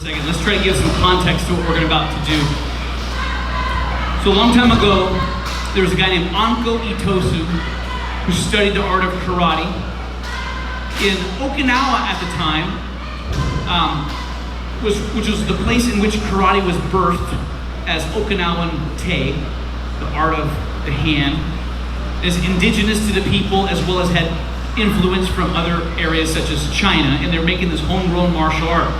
second. Let's try to give some context to what we're about to do. So a long time ago, there was a guy named Anko Itosu who studied the art of karate. In Okinawa at the time, which was the place in which karate was birthed as Okinawan Te, the art of the hand, is indigenous to the people as well as had influence from other areas such as China, and they're making this homegrown martial art,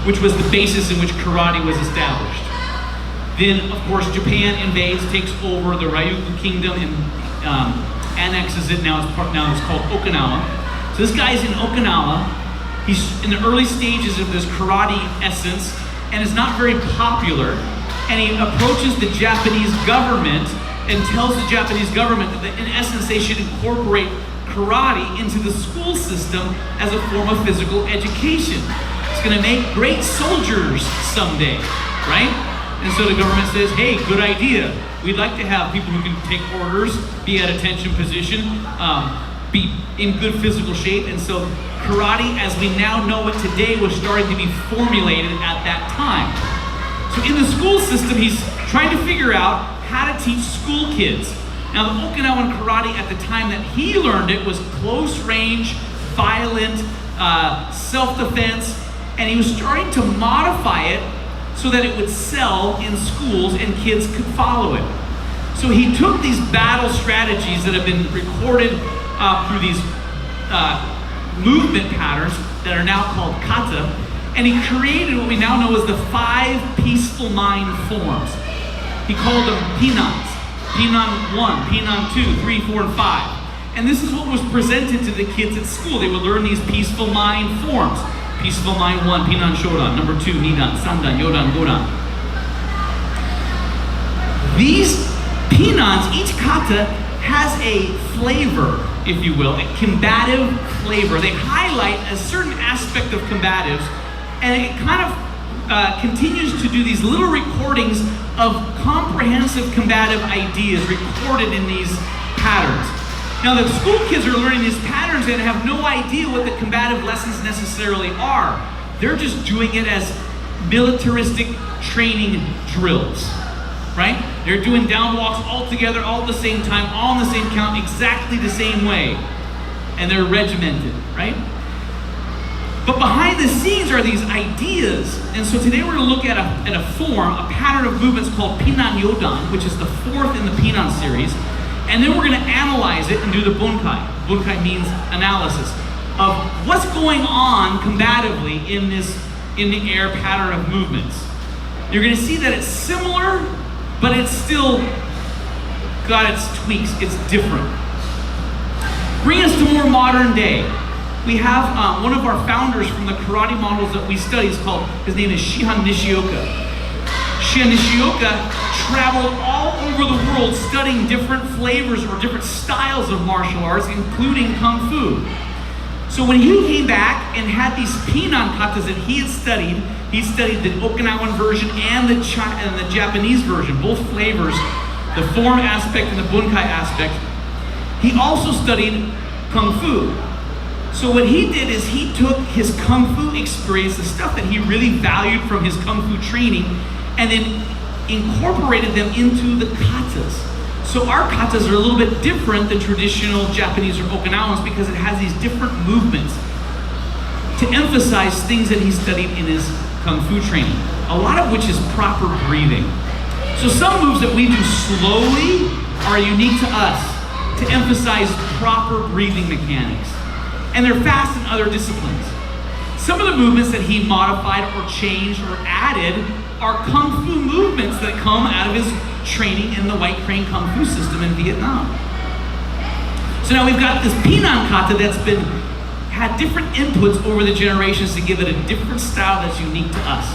which was the basis in which karate was established. Then, of course, Japan invades, takes over the Ryukyu Kingdom, and annexes it. Now it's called Okinawa. So this guy's in Okinawa. He's in the early stages of this karate essence, and is not very popular. And he approaches the Japanese government and tells the Japanese government that, in essence, they should incorporate karate into the school system as a form of physical education. It's going to make great soldiers someday, right? And so the government says, hey, good idea. We'd like to have people who can take orders, be at attention position, be in good physical shape. And so karate, as we now know it today, was starting to be formulated at that time. So in the school system, he's trying to figure out how to teach school kids. Now, the Okinawan karate at the time that he learned it was close range, violent, self-defense, and he was starting to modify it so that it would sell in schools and kids could follow it. So he took these battle strategies that have been recorded through these movement patterns that are now called kata, and he created what we now know as the 5 peaceful mind forms. He called them Pinans. Pinan 1, Pinan 2, 3, 4, and 5. And this is what was presented to the kids at school. They would learn these peaceful mind forms. Peaceful mind 1, Pinan Shodan. Number 2, Nidan, Sandan, Yodan, Godan. These Pinans, each kata has a flavor, if you will, a combative flavor. They highlight a certain aspect of combatives, and it kind of continues to do these little recordings of comprehensive combative ideas recorded in these patterns. Now, the school kids are learning these patterns and have no idea what the combative lessons necessarily are. They're just doing it as militaristic training drills, right? They're doing down walks all together, all at the same time, all in the same count, exactly the same way. And they're regimented, right? But behind the scenes are these ideas. And so today we're going to look at a form, a pattern of movements called Pinan Yodan, which is the 4th in the Pinan series. And then we're going to analyze it and do the Bunkai. Bunkai means analysis of what's going on combatively in the air pattern of movements. You're going to see that it's similar, but it's still got its tweaks. It's different. Bring us to more modern day. We have one of our founders from the karate models that we study. His name is Shihan Nishioka. Shihan Nishioka traveled all over the world studying different flavors or different styles of martial arts, including Kung Fu. So when he came back and had these Pinan katas that he studied the Okinawan version and the Japanese version, both flavors, the form aspect and the Bunkai aspect. He also studied Kung Fu. So what he did is he took his Kung Fu experience, the stuff that he really valued from his Kung Fu training, and then incorporated them into the katas. So our katas are a little bit different than traditional Japanese or Okinawans because it has these different movements to emphasize things that he studied in his Kung Fu training, a lot of which is proper breathing. So some moves that we do slowly are unique to us to emphasize proper breathing mechanics. And they're fast in other disciplines. Some of the movements that he modified or changed or added are Kung Fu movements that come out of his training in the White Crane Kung Fu system in Vietnam. So now we've got this Pinan kata that's had different inputs over the generations to give it a different style that's unique to us.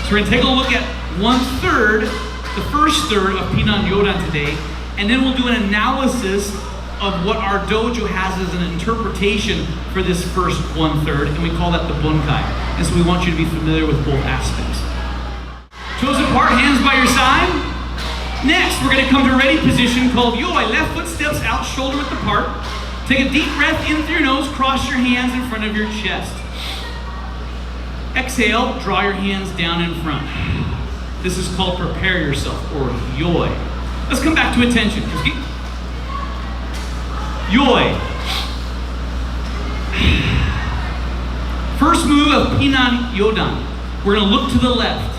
So we're gonna take a look at 1/3, the first third of Pinan Yodan today, and then we'll do an analysis of what our dojo has as an interpretation for this first 1/3, and we call that the Bunkai. And so we want you to be familiar with both aspects. Toes apart, hands by your side. Next, we're going to come to a ready position called Yoi. Left foot steps out, shoulder width apart. Take a deep breath in through your nose, cross your hands in front of your chest. Exhale, draw your hands down in front. This is called prepare yourself, or yoi. Let's come back to attention. Yoi. First move of Pinan Yodan. We're going to look to the left.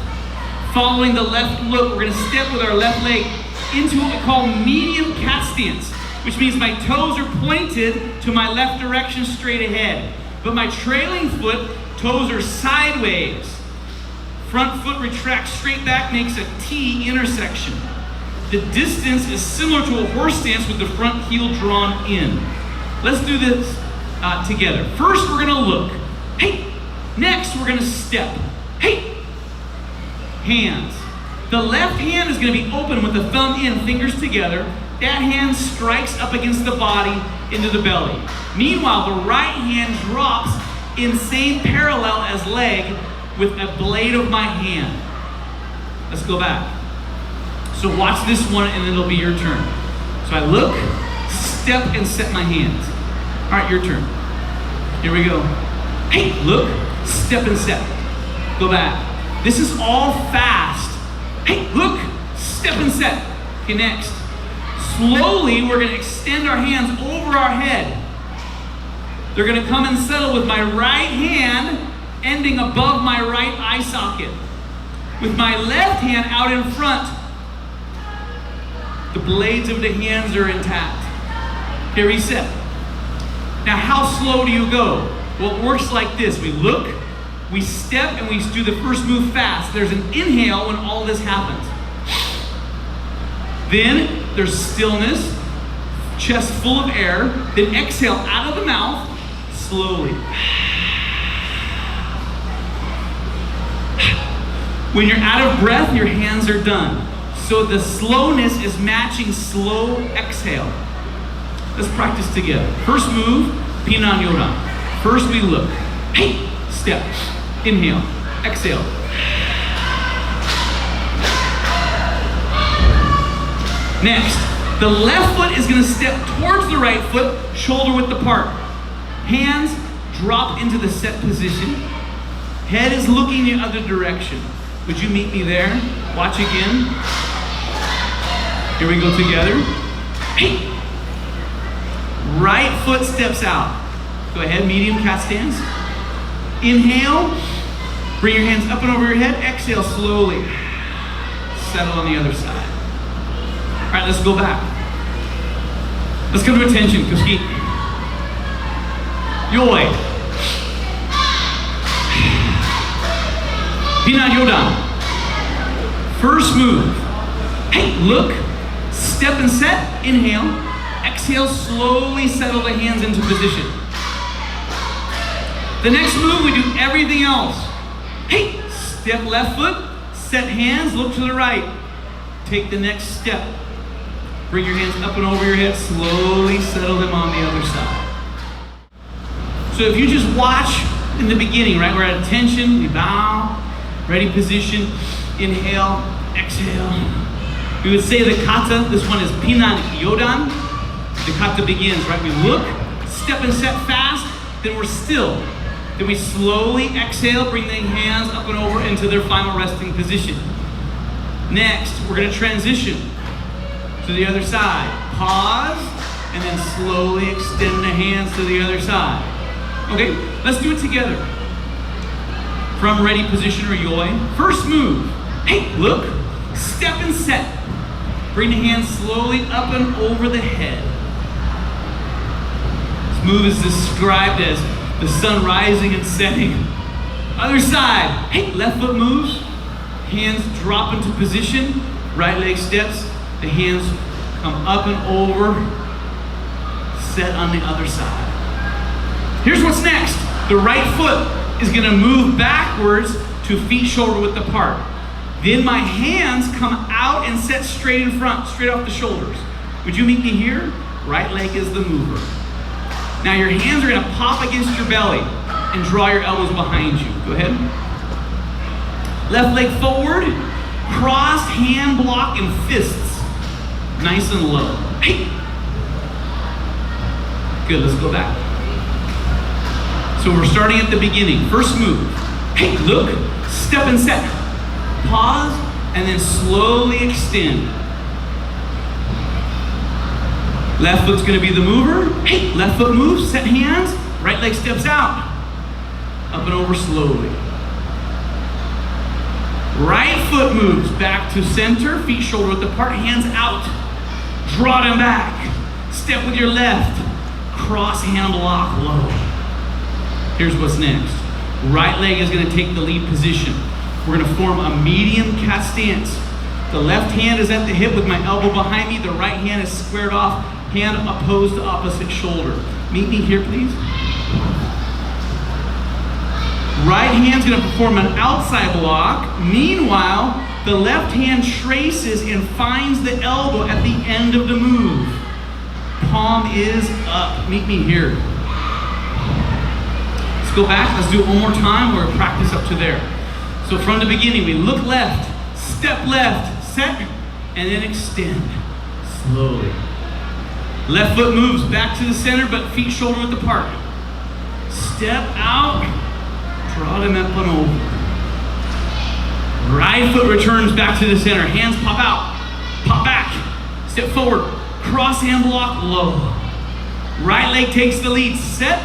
Following the left look, we're going to step with our left leg into what we call medium cat stance, which means my toes are pointed to my left direction straight ahead, but my trailing foot, toes are sideways. Front foot retracts straight back, makes a T intersection. The distance is similar to a horse stance with the front heel drawn in. Let's do this together. First, we're gonna look. Hey! Next, we're gonna step. Hey! Hands. The left hand is gonna be open with the thumb in, fingers together. That hand strikes up against the body into the belly. Meanwhile, the right hand drops in same parallel as leg with a blade of my hand. Let's go back. So watch this one and then it'll be your turn. So I look, step, and set my hands. All right, your turn. Here we go. Hey, look, step and set. Go back. This is all fast. Hey, look, step and set. Okay, next. Slowly, we're gonna extend our hands over our head. They're gonna come and settle with my right hand ending above my right eye socket. With my left hand out in front, the blades of the hands are intact. Okay, reset. Now, how slow do you go? Well, it works like this. We look, we step, and we do the first move fast. There's an inhale when all this happens. Then there's stillness, chest full of air. Then exhale out of the mouth, slowly. When you're out of breath, your hands are done. So the slowness is matching slow exhale. Let's practice together. First move, Pinan Yodan. First we look. Hey, step. Inhale. Exhale. Next, the left foot is going to step towards the right foot, shoulder width apart. Hands drop into the set position. Head is looking the other direction. Would you meet me there? Watch again. Here we go together. Hey! Right foot steps out. Go ahead, medium cat stance. Inhale. Bring your hands up and over your head. Exhale slowly. Settle on the other side. All right, let's go back. Let's come to attention, Kuski. Yoi. Pinan Yodan. First move. Hey, look, step and set, inhale. Exhale, slowly settle the hands into position. The next move, we do everything else. Hey, step left foot, set hands, look to the right. Take the next step. Bring your hands up and over your head, slowly settle them on the other side. So if you just watch in the beginning, right, we're at attention, we bow, ready position, inhale, exhale. We would say the kata, this one is Pinan Yodan. The kata begins, right? We look, step and set fast, then we're still. Then we slowly exhale, bring the hands up and over into their final resting position. Next, we're gonna transition to the other side. Pause, and then slowly extend the hands to the other side. Okay, let's do it together. From ready position or yoi. First move. Hey, look, step and set. Bring the hands slowly up and over the head. This move is described as the sun rising and setting. Other side. Hey, left foot moves. Hands drop into position. Right leg steps. The hands come up and over. Set on the other side. Here's what's next. The right foot is gonna move backwards to feet shoulder width apart. Then my hands come out and set straight in front, straight off the shoulders. Would you meet me here? Right leg is the mover. Now your hands are gonna pop against your belly and draw your elbows behind you. Go ahead. Left leg forward, crossed hand block and fists. Nice and low. Hey. Good, let's go back. So we're starting at the beginning. First move. Hey, look, step and set. Pause, and then slowly extend. Left foot's gonna be the mover. Hey, left foot moves, set hands, right leg steps out. Up and over slowly. Right foot moves back to center, feet shoulder width apart, hands out. Draw them back. Step with your left. Cross hand block low. Here's what's next. Right leg is gonna take the lead position. We're gonna form a medium cat stance. The left hand is at the hip with my elbow behind me. The right hand is squared off, hand opposed to opposite shoulder. Meet me here, please. Right hand's gonna perform an outside block. Meanwhile, the left hand traces and finds the elbow at the end of the move. Palm is up. Meet me here. Let's go back. Let's do it one more time. We're gonna practice up to there. So from the beginning, we look left, step left, set, and then extend slowly. Left foot moves back to the center, but feet shoulder width apart. Step out. Draw them up and over. Right foot returns back to the center. Hands pop out. Pop back. Step forward. Cross hand block low. Right leg takes the lead. Set.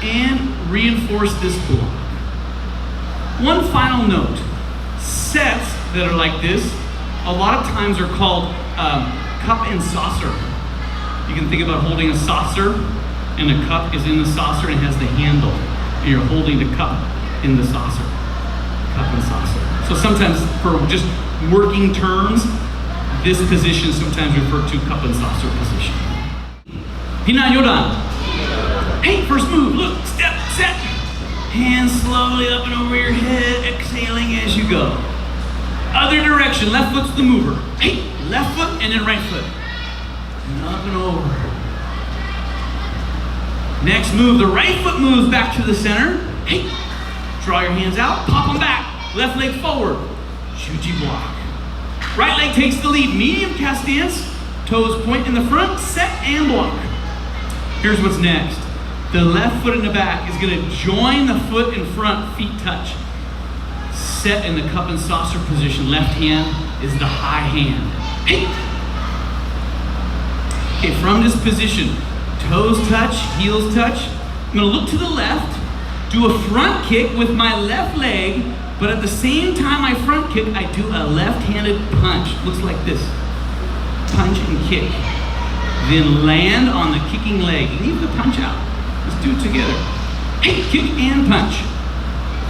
And reinforce this block. One final note. Sets that are like this, a lot of times are called cup and saucer. You can think about holding a saucer, and a cup is in the saucer and it has the handle. And you're holding the cup in the saucer. Cup and saucer. So sometimes for just working terms, this position is sometimes referred to cup and saucer position. Pinan, Yodan. Hey, first move, look, step, set. Hands slowly up and over your head, exhaling as you go. Other direction, left foot's the mover. Hey, left foot and then right foot. And up and over. Next move, the right foot moves back to the center. Hey, draw your hands out, pop them back. Left leg forward, Juji block. Right leg takes the lead, medium cat stance. Toes point in the front, set and block. Here's what's next. The left foot in the back is gonna join the foot in front, feet touch. Set in the cup and saucer position. Left hand is the high hand. Hey. Okay, from this position, toes touch, heels touch. I'm gonna look to the left, do a front kick with my left leg, but at the same time I front kick, I do a left-handed punch. Looks like this. Punch and kick. Then land on the kicking leg. Leave the punch out. Let's do it together. Hey, kick and punch.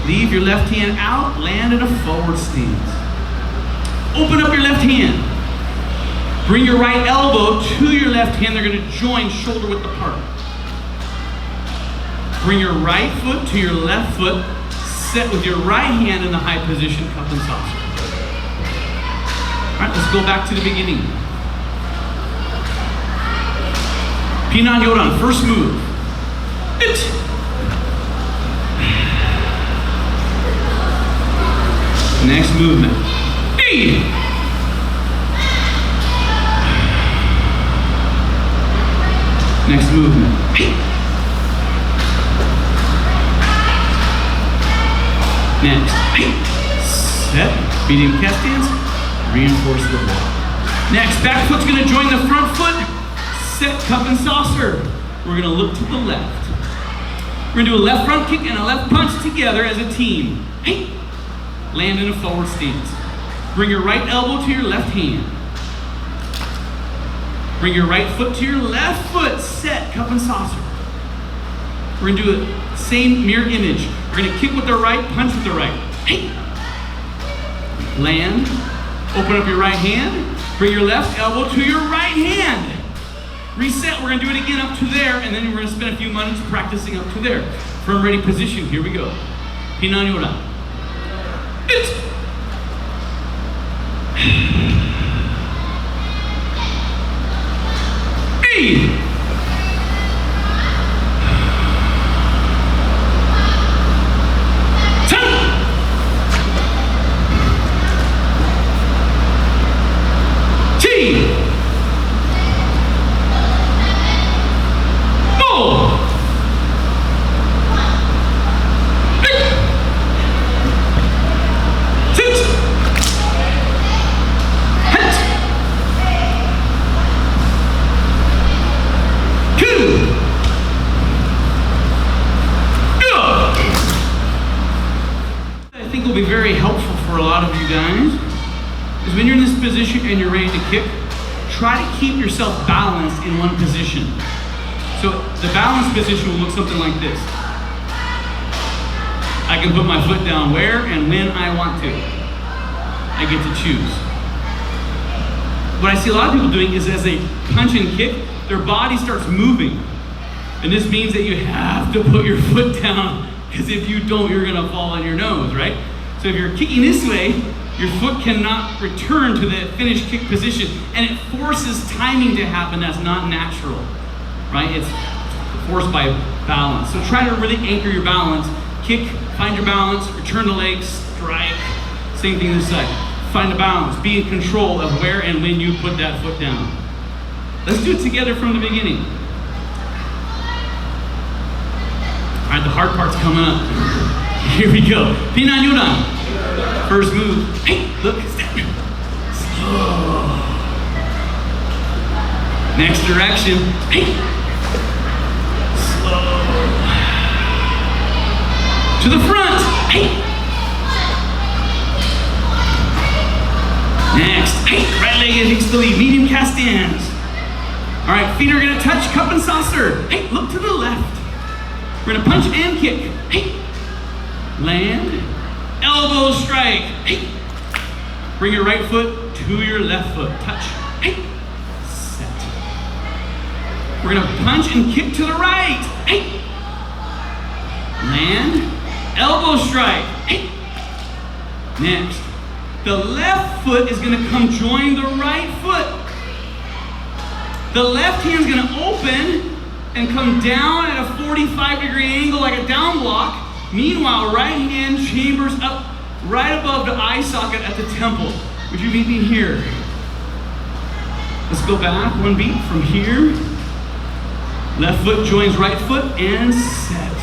Leave your left hand out, land in a forward stance. Open up your left hand. Bring your right elbow to your left hand. They're gonna join shoulder width apart. Bring your right foot to your left foot. Set with your right hand in the high position, cup and saucer. All right, let's go back to the beginning. Pinan Yodan, first move. It. Next movement. E. Next movement. Next. Set. Medium cat stance. Reinforce the block. Next, back foot's gonna join the front foot. Set, cup and saucer. We're gonna look to the left. We're gonna do a left front kick and a left punch together as a team. Hey. Land in a forward stance. Bring your right elbow to your left hand. Bring your right foot to your left foot. Set, cup and saucer. We're gonna do the same mirror image. We're gonna kick with the right, punch with the right. Hey. Land. Open up your right hand. Bring your left elbow to your right hand. Reset, we're gonna do it again up to there, and then we're gonna spend a few minutes practicing up to there. Firm ready position, here we go. Pinan Yodan. It. E. think will be very helpful for a lot of you guys is when you're in this position and you're ready to kick, try to keep yourself balanced in one position. So the balanced position will look something like this. I can put my foot down where and when I want to. I get to choose. What I see a lot of people doing is as they punch and kick, their body starts moving. And this means that you have to put your foot down, because if you don't, you're gonna fall on your nose, right? So if you're kicking this way, your foot cannot return to the finished kick position, and it forces timing to happen that's not natural, right? It's forced by balance. So try to really anchor your balance. Kick, find your balance, return the legs, strike. Same thing this side. Find the balance, be in control of where and when you put that foot down. Let's do it together from the beginning. All right, the hard part's coming up. Here we go. Pinan Yodan. First move. Hey, look, step. Slow. Next direction. Hey. Slow. To the front. Hey. Next. Hey. Right leg takes the lead. Medium cast stands. All right, feet are gonna touch cup and saucer. Hey, look to the left. We're gonna punch and kick. Hey. Land. Elbow strike. Hey. Bring your right foot to your left foot. Touch. Hey. Set. We're gonna punch and kick to the right. Hey. Land. Elbow strike. Hey. Next. The left foot is gonna come join the right foot. The left hand's gonna open and come down at a 45-degree angle like a down block. Meanwhile, right hand chambers up right above the eye socket at the temple. Would you meet me here? Let's go back one beat from here. Left foot joins right foot and set.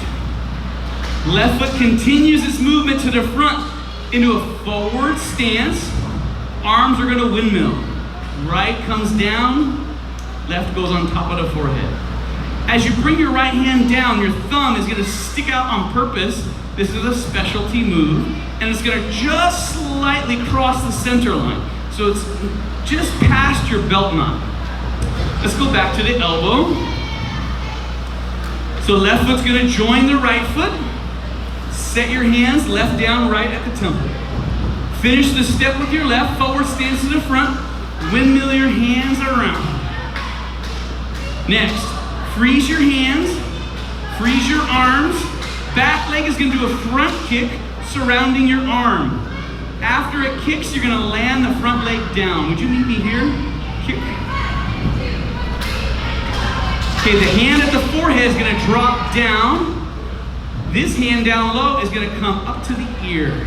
Left foot continues its movement to the front into a forward stance. Arms are gonna windmill. Right comes down, left goes on top of the forehead. As you bring your right hand down, your thumb is gonna stick out on purpose. This is a specialty move, and it's gonna just slightly cross the center line. So it's just past your belt knot. Let's go back to the elbow. So left foot's gonna join the right foot. Set your hands left down, right at the temple. Finish the step with your left, forward stance to the front. Windmill your hands around. Next, freeze your hands, freeze your arms. Back leg is gonna do a front kick surrounding your arm. After it kicks, you're gonna land the front leg down. Would you meet me here? Kick. Okay, the hand at the forehead is gonna drop down. This hand down low is gonna come up to the ear.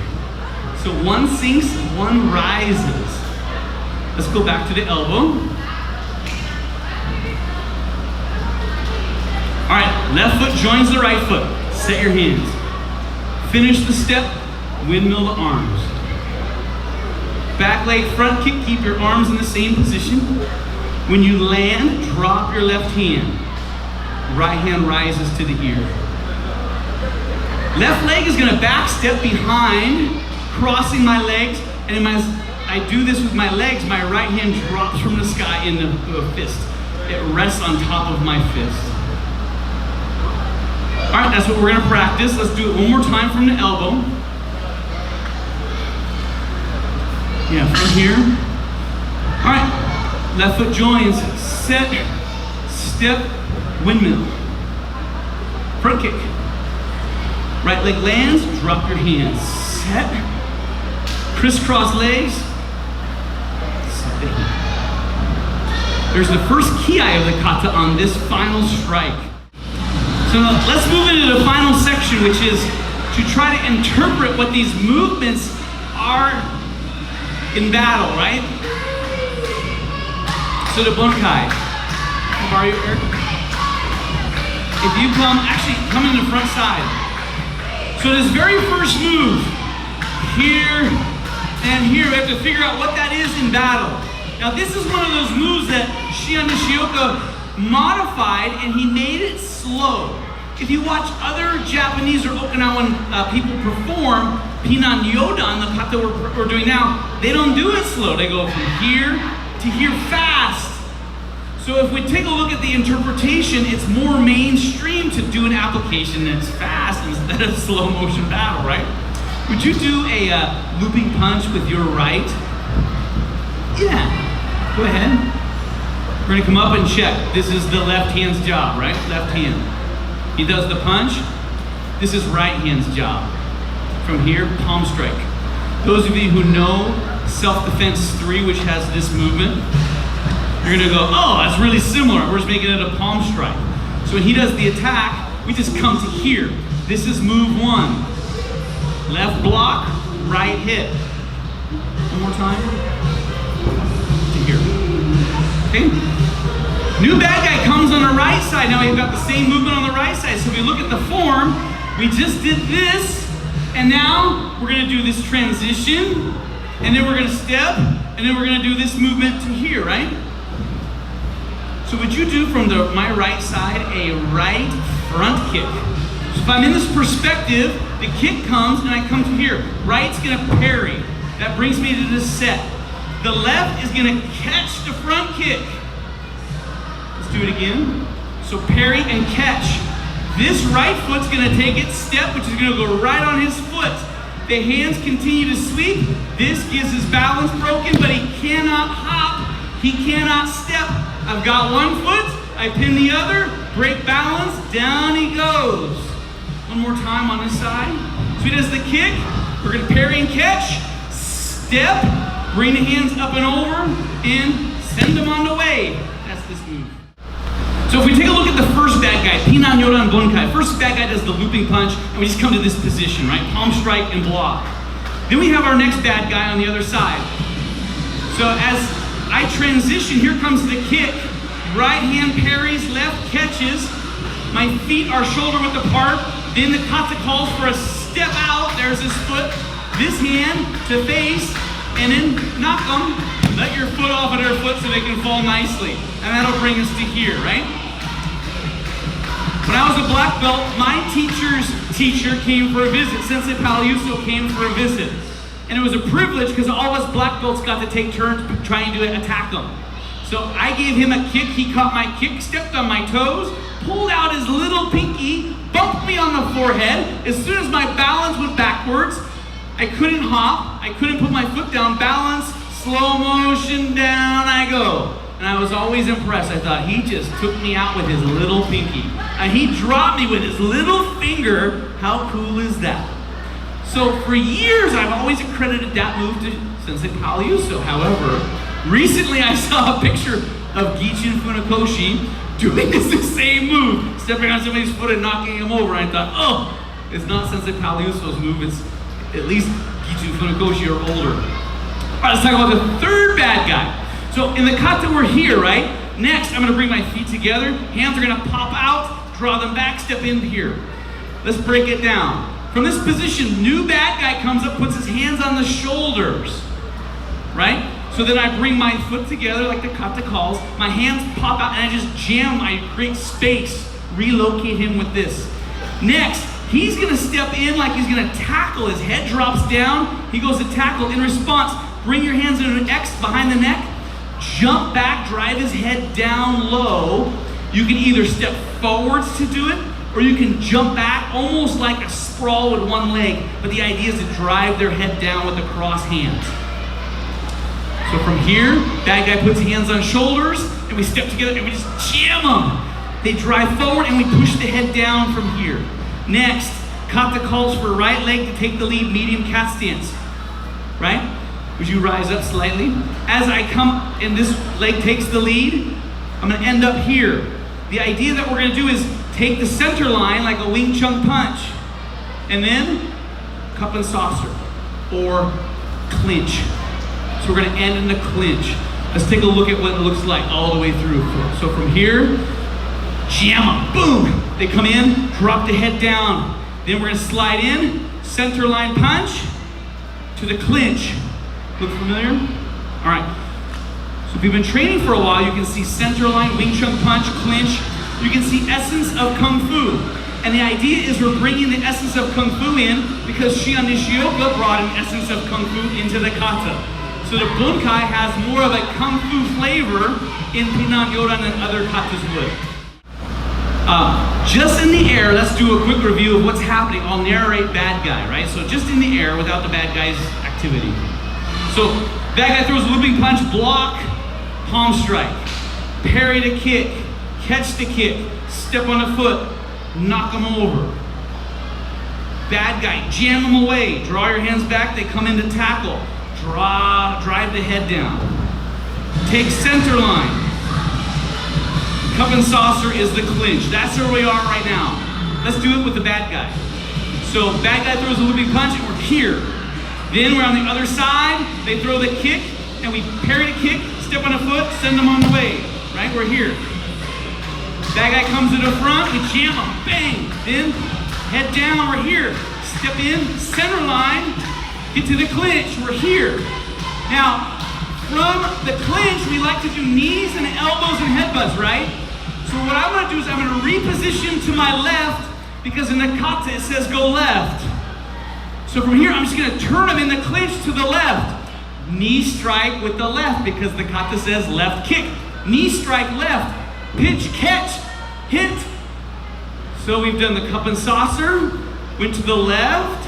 So one sinks, one rises. Let's go back to the elbow. All right, left foot joins the right foot. Set your hands. Finish the step, windmill the arms. Back leg front kick, keep your arms in the same position. When you land, drop your left hand. Right hand rises to the ear. Left leg is gonna back step behind, crossing my legs, and as I do this with my legs, my right hand drops from the sky into a fist. It rests on top of my fist. All right, that's what we're gonna practice. Let's do it one more time from the elbow. Yeah, from here. All right, left foot joins, set, step, windmill. Front kick. Right leg lands, drop your hands. Set, crisscross legs, set the hand. There's the first ki of the kata on this final strike. So now let's move into the final section, which is to try to interpret what these movements are in battle, right? So the Bunkai. How are you, Eric? If you come in the front side. So this very first move, here and here, we have to figure out what that is in battle. Now this is one of those moves that Shion Nishioka modified, and he made it slow. If you watch other Japanese or Okinawan people perform, Pinan Yodan, the kata we're doing now, they don't do it slow. They go from here to here fast. So if we take a look at the interpretation, it's more mainstream to do an application that's fast instead of slow motion battle, right? Would you do a looping punch with your right? Yeah, go ahead. We're gonna come up and check. This is the left hand's job, right? Left hand. He does the punch. This is right hand's job. From here, palm strike. Those of you who know Self-Defense 3, which has this movement, you're gonna go, oh, that's really similar. We're just making it a palm strike. So when he does the attack, we just come to here. This is move 1. Left block, right hit. One more time. To here. Okay? New bad guy comes on the right side. Now we've got the same movement on the right side. So if we look at the form, we just did this, and now we're gonna do this transition, and then we're gonna step, and then we're gonna do this movement to here, right? So would you do from my right side a right front kick? So if I'm in this perspective, the kick comes and I come to here. Right's gonna parry. That brings me to this set. The left is gonna catch the front kick. Let's do it again. So parry and catch. This right foot's gonna take its step, which is gonna go right on his foot. The hands continue to sweep. This gives his balance broken, but he cannot hop. He cannot step. I've got one foot, I pin the other, break balance, down he goes. One more time on this side. So he does the kick, we're gonna parry and catch, step, bring the hands up and over, and send them on the way. That's this move. So if we take a look at the first bad guy, Pinan, Yodan, Bunkai. First bad guy does the looping punch, and we just come to this position, right? Palm strike and block. Then we have our next bad guy on the other side. So as I transition, here comes the kick. Right hand parries, left catches. My feet are shoulder width apart. Then the kata calls for a step out. There's his foot. This hand to face, and then knock them. Let your foot off of their foot so they can fall nicely. And that'll bring us to here, right? When I was a black belt, my teacher's teacher came for a visit. Sensei Paliuso came for a visit. And it was a privilege because all of us black belts got to take turns trying to attack him. So I gave him a kick, he caught my kick, stepped on my toes, pulled out his little pinky, bumped me on the forehead. As soon as my balance went backwards, I couldn't hop, I couldn't put my foot down, balance, slow motion, down I go. And I was always impressed. I thought, he just took me out with his little pinky. And he dropped me with his little finger. How cool is that? So for years, I've always accredited that move to Sensei Paliuso. However, recently I saw a picture of Gichin Funakoshi doing this same move, stepping on somebody's foot and knocking him over. And I thought, oh, it's not Sensei Paliuso's move, it's at least Gichin Funakoshi or older. All right, let's talk about the third bad guy. So in the kata, we're here, right? Next, I'm gonna bring my feet together, hands are gonna pop out, draw them back, step in here. Let's break it down. From this position, new bad guy comes up, puts his hands on the shoulders, right? So then I bring my foot together like the kata calls, my hands pop out and I just jam, I create space, relocate him with this. Next, he's gonna step in like he's gonna tackle, his head drops down, he goes to tackle. In response, bring your hands into an X behind the neck, jump back, drive his head down low. You can either step forwards to do it, or you can jump back almost like a sprawl with one leg, but the idea is to drive their head down with the cross hands. So from here, bad guy puts hands on shoulders, and we step together and we just jam them. They drive forward and we push the head down from here. Next, kata calls for right leg to take the lead, medium cat stance, right? Would you rise up slightly? As I come and this leg takes the lead, I'm gonna end up here. The idea that we're gonna do is take the center line like a Wing Chun punch, and then cup and saucer, or clinch. So we're gonna end in the clinch. Let's take a look at what it looks like all the way through. So from here, jam them, boom. They come in, drop the head down. Then we're gonna slide in, center line punch, to the clinch. Look familiar? All right. So if you've been training for a while, you can see center line, Wing Chun punch, clinch. You can see essence of Kung Fu. And the idea is we're bringing the essence of Kung Fu in because Shion Nishioka brought an essence of Kung Fu into the kata. So the Bunkai has more of a Kung Fu flavor in Pinan Yodan than other katas would. Just in the air, let's do a quick review of what's happening. I'll narrate bad guy, right? So just in the air without the bad guy's activity. So bad guy throws a looping punch, block, palm strike, parry to kick, catch the kick, step on a foot, knock him over. Bad guy, jam him away, draw your hands back, they come in to tackle, drive the head down. Take center line. Cup and saucer is the clinch. That's where we are right now. Let's do it with the bad guy. So bad guy throws a looping punch and we're here. Then we're on the other side, they throw the kick and we parry the kick, step on a foot, send them on the way, right? We're here. Bad guy comes to the front, we jam him, bang. Then head down, we're here. Step in, center line, get to the clinch, we're here. Now, from the clinch, we like to do knees and elbows and headbutts, right? So what I'm gonna do is I'm gonna reposition to my left because in the kata it says go left. So from here, I'm just gonna turn him in the clinch to the left. Knee strike with the left because the kata says left kick. Knee strike left, pitch, catch, hit. So we've done the cup and saucer, went to the left.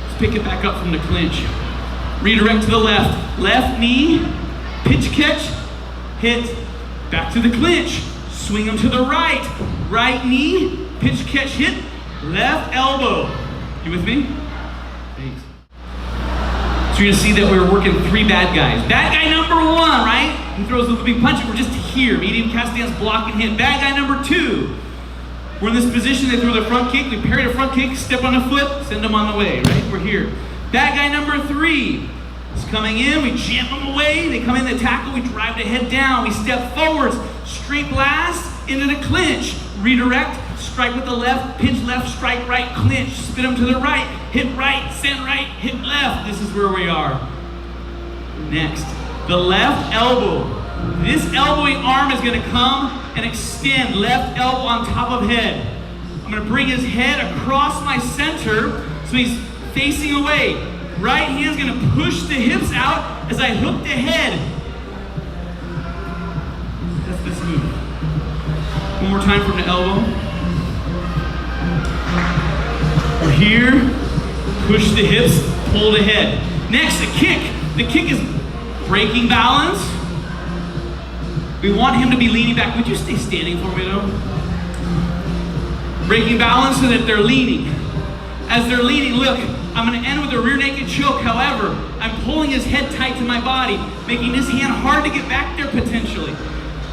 Let's pick it back up from the clinch. Redirect to the left. Left knee, pitch, catch, hit. Back to the clinch. Swing them to the right. Right knee, pitch, catch, hit. Left elbow. You with me? Thanks. So you're gonna see that we're working 3 bad guys. Bad guy number 1, right? He throws the looping punch and we're just here. Medium cast stance, block and hit. Bad guy number 2. We're in this position, they throw the front kick, we parry the front kick, step on a foot, send them on the way, right? We're here. Bad guy number 3 is coming in, we jam them away, they come in the tackle, we drive the head down, we step forwards, straight blast into the clinch, redirect, strike with the left, pinch left, strike right, clinch, spin them to the right, hit right, send right, hit left. This is where we are. Next, the left elbow. This elbowing arm is gonna come and extend, left elbow on top of head. I'm gonna bring his head across my center so he's facing away. Right hand's gonna push the hips out as I hook the head. That's this move. One more time from the elbow. We're here, push the hips, pull the head. Next, the kick. The kick is breaking balance. We want him to be leaning back. Would you stay standing for me though? Breaking balance so that they're leaning. As they're leaning, look, I'm gonna end with a rear naked choke. However, I'm pulling his head tight to my body, making this hand hard to get back there potentially.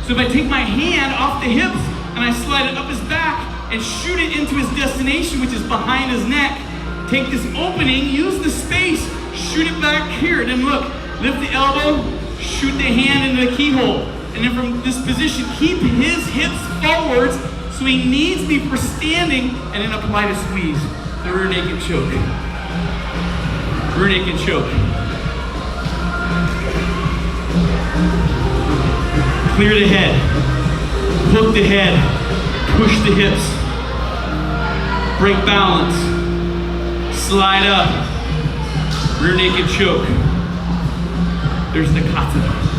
So if I take my hand off the hips and I slide it up his back and shoot it into his destination, which is behind his neck, take this opening, use the space, shoot it back here. Then look, lift the elbow, shoot the hand into the keyhole. And then from this position, keep his hips forwards so he needs me for standing, and then apply the squeeze. The rear naked choke. Rear naked choke. Clear the head. Hook the head. Push the hips. Break balance. Slide up. Rear naked choke. There's the kata.